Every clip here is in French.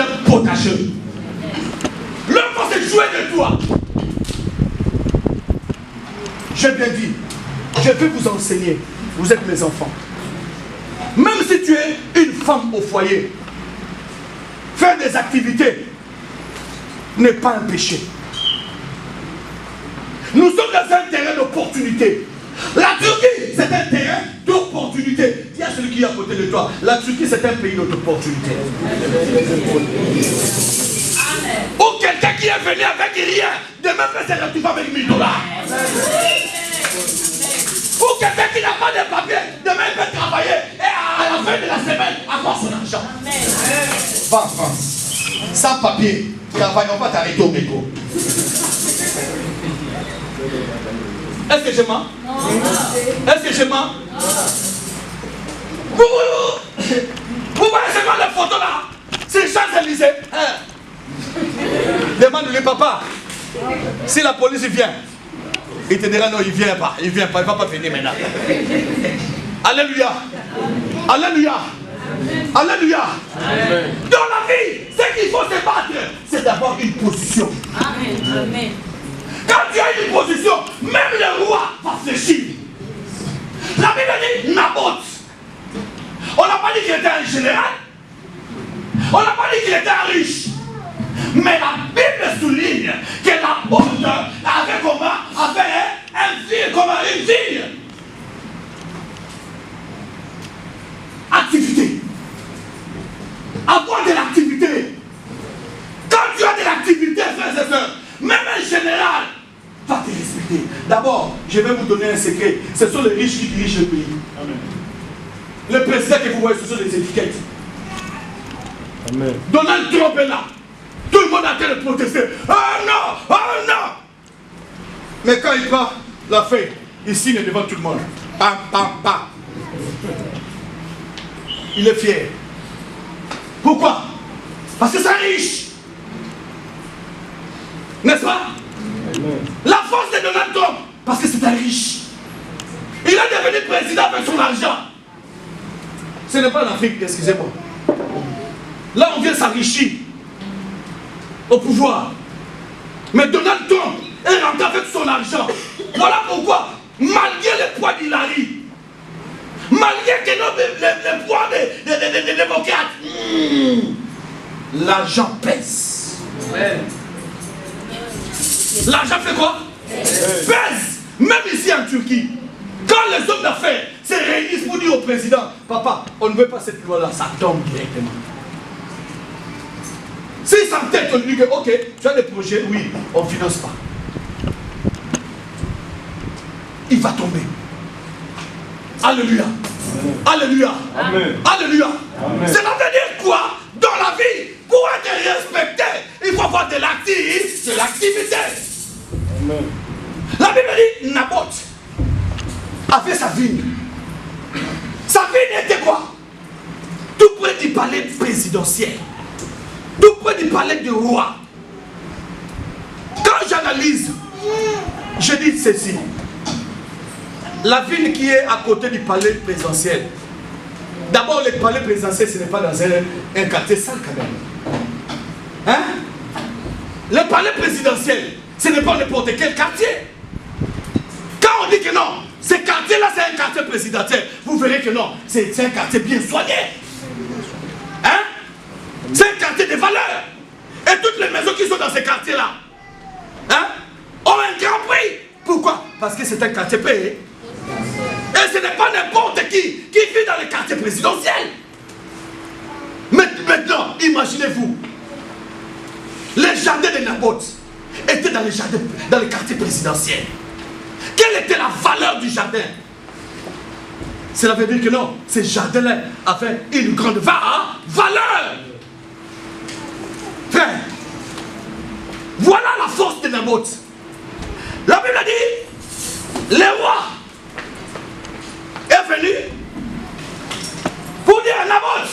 jardin potager. L'homme va se jouer de toi. J'ai bien dit, je vais vous enseigner. Vous êtes mes enfants. Même si tu es une femme au foyer, faire des activités n'est pas un péché. Nous sommes dans un terrain d'opportunité. La Turquie, c'est un terrain d'opportunité. Dis à celui qui est à côté de toi, la Turquie, c'est un pays d'opportunité. Ou quelqu'un qui est venu avec rien, demain peut se retrouver avec 1000 $. Ou quelqu'un qui n'a pas de papier, demain il peut travailler et à la fin de la semaine avoir son argent. Va en France, sans papier, travaille, on va t'arrêter au métro. Est-ce que je mens? Est-ce que je mens? Vous voyez seulement les photos là? C'est Champs-Élysées. Demande-lui, papa, si la police vient, il te dira non, il vient pas, il va pas venir maintenant. Alléluia. Alléluia. Alléluia. Dans la vie, ce qu'il faut se battre, c'est d'avoir une position. Amen. Quand tu as une position, même le roi va fléchir. La Bible dit Naboth. On n'a pas dit qu'il était un général. On n'a pas dit qu'il était un riche. Mais la Bible souligne que Naboth avait comment? Avait une fille. Activité. Avoir de l'activité. Quand tu as de l'activité, frères et sœurs, même un général va te respecter. D'abord, je vais vous donner un secret. Ce sont les riches qui dirigent le pays. Amen. Le président que vous voyez, ce sont les étiquettes. Amen. Donald Trump est là. Tout le monde a train de protester. Ah non! Ah non! Mais quand il part, la feuille, il signe devant tout le monde. Pam, pam, pam. Il est fier. Pourquoi? Parce que c'est un riche. N'est-ce pas? Amen. La force de Donald Trump, parce que c'est un riche. Il est devenu président avec son argent. Ce n'est pas l'Afrique, excusez-moi. Là, on vient s'enrichir au pouvoir. Mais Donald Trump est rentré avec son argent. Voilà pourquoi, malgré le poids d'Hillary, malgré que le poids des démocrates, l'argent pèse. Amen. L'argent fait quoi? Pèse. Même ici en Turquie, quand les hommes d'affaires se réunissent pour dire au président, papa, on ne veut pas cette loi-là, ça tombe directement. S'ils s'entêtent, on lui dit que, ok, tu as des projets, oui, on ne finance pas. Il va tomber. Alléluia. Alléluia. Amen. Alléluia. Amen. Cela veut dire quoi? Dans la vie, pour être respecté, il faut avoir de l'activité. Amen. La Bible dit Naboth avait sa vigne. Sa vigne était quoi? Tout près du palais présidentiel. Tout près du palais du roi. Quand j'analyse, je dis ceci. La vigne qui est à côté du palais présidentiel. D'abord, le palais présidentiel, ce n'est pas dans un quartier sale quand même. Hein? Le palais présidentiel, ce n'est pas n'importe quel quartier. Quand on dit que non, ce quartier-là, c'est un quartier présidentiel, vous verrez que non, c'est un quartier bien soigné. Hein? C'est un quartier de valeur. Et toutes les maisons qui sont dans ce quartier-là, hein, ont un grand prix. Pourquoi? Parce que c'est un quartier payé. Et ce n'est pas n'importe qui vit dans le quartier présidentiel. Maintenant, imaginez-vous, les jardins de Naboth étaient dans le quartier présidentiel. Quelle était la valeur du jardin? Cela veut dire que non, ces jardins-là avaient une grande valeur. Frère, voilà la force de Naboth. La Bible dit, le roi est venu pour dire à Naboth,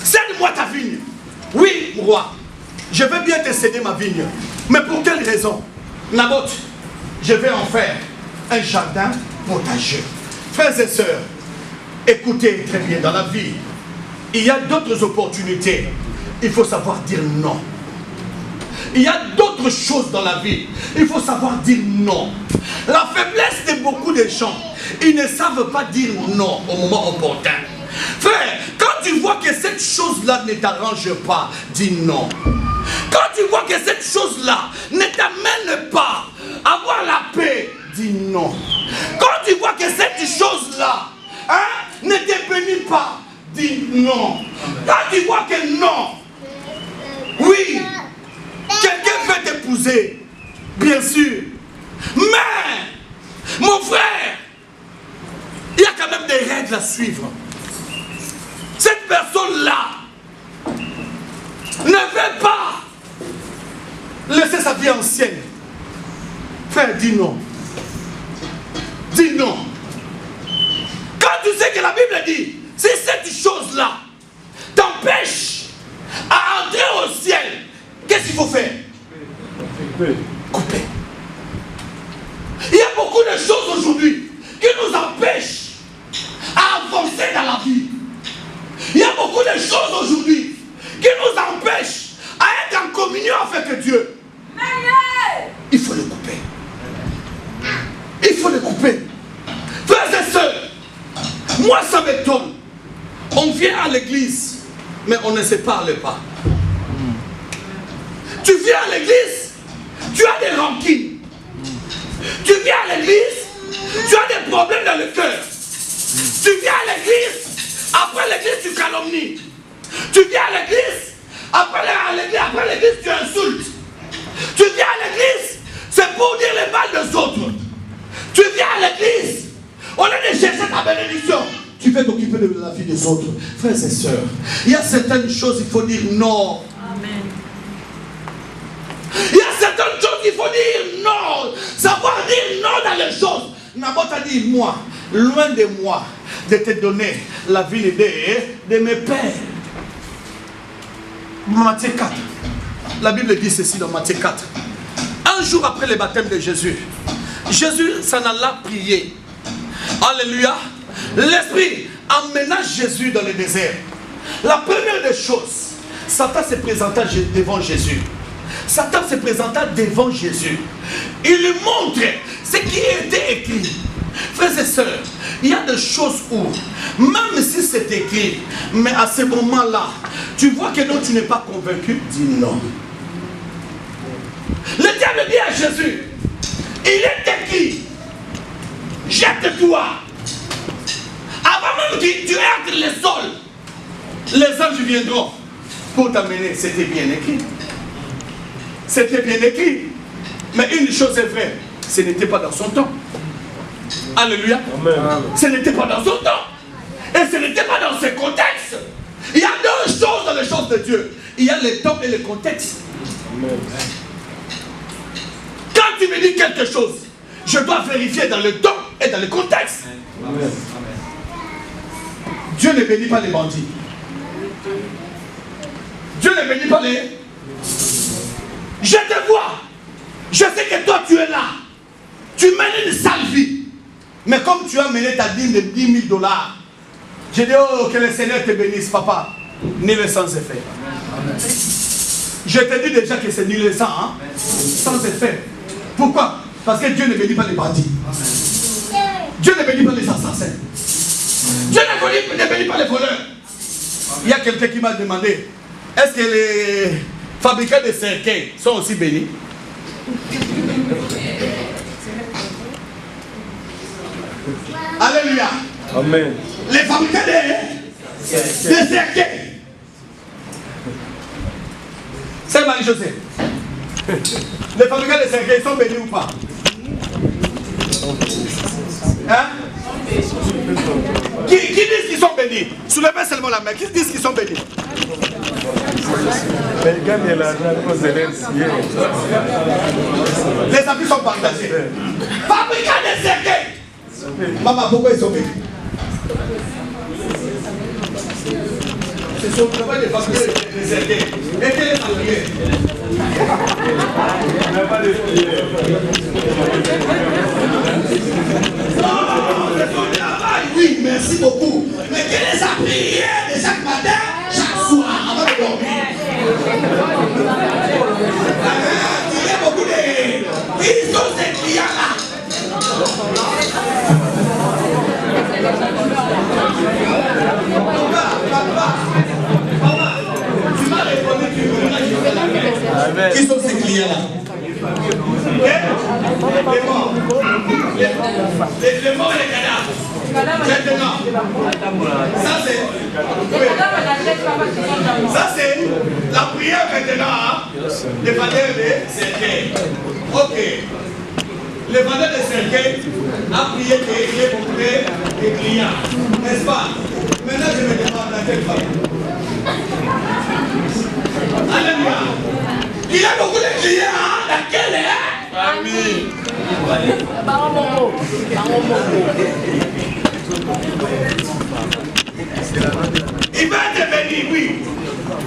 cède-moi ta vigne. Oui, roi, je veux bien te céder ma vigne. Mais pour quelle raison? Naboth, je vais en faire un jardin potager. Frères et sœurs, écoutez très bien, dans la vie, il y a d'autres opportunités. il faut savoir dire non. Il y a d'autres choses dans la vie. Il faut savoir dire non. La faiblesse de beaucoup de gens, ils ne savent pas dire non au moment opportun. Frère, quand tu vois que cette chose-là ne t'arrange pas, dis non. Quand tu vois que cette chose-là ne t'amène pas à avoir la paix, dis non. Quand tu vois que cette chose-là ne te bénit pas, dis non. Quand tu vois que non, oui, quelqu'un veut t'épouser, bien sûr. Mais, mon frère, il y a quand même des règles à suivre. Cette personne-là ne veut pas laisser sa vie ancienne. Frère, dis non. Dis non. Quand tu sais que la Bible dit, si cette chose-là t'empêche à entrer au ciel, qu'est-ce qu'il faut faire? Couper. Il y a beaucoup de choses aujourd'hui qui nous empêchent à avancer dans la vie. Il y a beaucoup de choses aujourd'hui qui nous empêchent à être en communion avec Dieu. Il faut les couper. Il faut les couper. Frères et sœurs, moi ça m'étonne. On vient à l'église, mais on ne se parle pas. Tu viens à l'église, tu as des rancines. Tu viens à l'église, tu as des problèmes dans le cœur. Tu viens à l'église, après l'église tu calomnies. Tu viens à l'église, après l'église tu insultes. Tu viens à l'église, c'est pour dire le mal des autres. Tu viens à l'église, au lieu de chercher ta bénédiction, tu veux t'occuper de la vie des autres. Frères et sœurs, il y a certaines choses, il faut dire non. Amen. Il y a certaines choses qu'il faut dire non. Savoir dire non dans les choses. Naboth a dit, moi, loin de moi, de te donner la vie de mes pères. Matthieu 4. La Bible dit ceci dans Matthieu 4. Un jour après le baptême de Jésus, Jésus s'en alla prier. Alléluia. L'Esprit emmena Jésus dans le désert. La première des choses, Satan se présenta devant Jésus. Satan se présenta devant Jésus. Il lui montre ce qui était écrit. Frères et sœurs, il y a des choses où, même si c'est écrit, mais à ce moment-là, tu vois que non, tu n'es pas convaincu, dis non. Le diable dit à Jésus, il est écrit, jette-toi. Avant même que tu heurtes le sol, les anges viendront pour t'amener. C'était bien écrit. C'était bien écrit. Mais une chose est vraie, ce n'était pas dans son temps. Alléluia. Amen. Ce n'était pas dans son temps. Et ce n'était pas dans ce contexte. Il y a deux choses dans les choses de Dieu. Il y a le temps et le contexte. Amen. Quand tu me dis quelque chose, je dois vérifier dans le temps et dans le contexte. Amen. Dieu ne bénit pas les bandits. Dieu ne bénit pas les... Je te vois. Je sais que toi tu es là. Tu mènes une sale vie. Mais comme tu as mené ta dîme de 10 000 $, je dis, oh, que le Seigneur te bénisse, papa. Nul sans effet. Amen. Je te dis déjà que c'est nul sans, hein? Sans effet. Pourquoi? Parce que Dieu ne bénit pas les bandits. Amen. Dieu ne bénit pas les assassins. Dieu ne bénit pas les voleurs. Il y a quelqu'un qui m'a demandé, est-ce que les fabricants de cercueils sont aussi bénis? Alléluia. Amen. Les fabricants de cercueils. C'est Marie-Josée. Les fabricants de cercueils sont bénis ou pas? Hein? Qui disent qu'ils sont bénis? Soulevez seulement la main. Qui disent qu'ils sont bénis? Les habits sont partagés. Fabricants de cercueils. Maman, pourquoi ils sont bénis? Ce sont vraiment des fabricants de cercueils. Et quel est le prière? Oui, merci beaucoup. Mais quelle est sa prière de chaque matin, chaque soir, avant de dormir? Qui sont ces clients-là? Les morts. Les morts et les cadavres. Maintenant, ça c'est la prière maintenant, les vendeurs de cercueil. Ok. Les vendeurs de cercueil a prié pour les clients, n'est-ce pas? Maintenant je me demande dans quelle famille. Alléluia. Il y a beaucoup de clients dans quelle famille? Il va devenir, oui.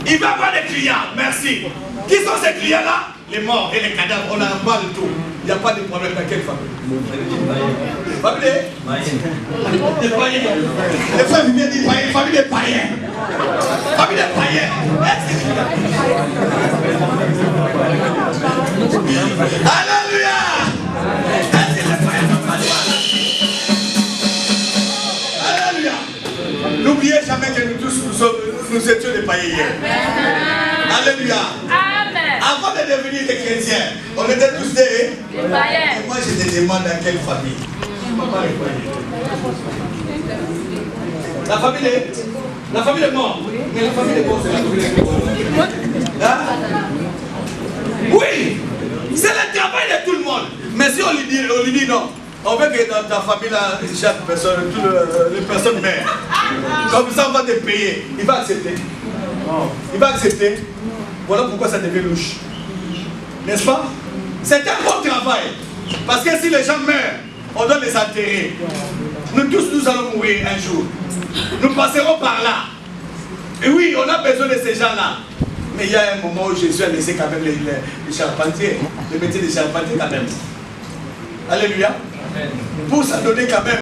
Il va avoir des clients, merci. Qui sont ces clients-là? Les morts et les cadavres, on en parle de tout. Il n'y a pas de problème dans quelle famille? Famille des païens. Les frères viennent dire païens, famille des païens. Famille des païens. Alléluia. Alléluia. N'oubliez jamais que nous tous nous étions des païens hier. Alléluia. Avant de devenir des chrétiens, on était tous des païens. Et moi je te demande dans quelle famille? La famille est morte. Mais la famille est morte, c'est la famille est morte. Hein? Oui, c'est le travail de tout le monde. Mais si on lui dit non, on veut que dans ta famille, là, chaque personne, toutes les personnes meurent. Comme ça, on va te payer. Il va accepter. Il va accepter. Voilà pourquoi ça devient louche. N'est-ce pas? C'est un bon travail. Parce que si les gens meurent, on doit les enterrer. Nous tous, nous allons mourir un jour. Nous passerons par là. Et oui, on a besoin de ces gens-là. Mais il y a un moment où Jésus a laissé quand même les charpentiers, le métier des charpentiers quand même. Alléluia. Pour ça donner quand même.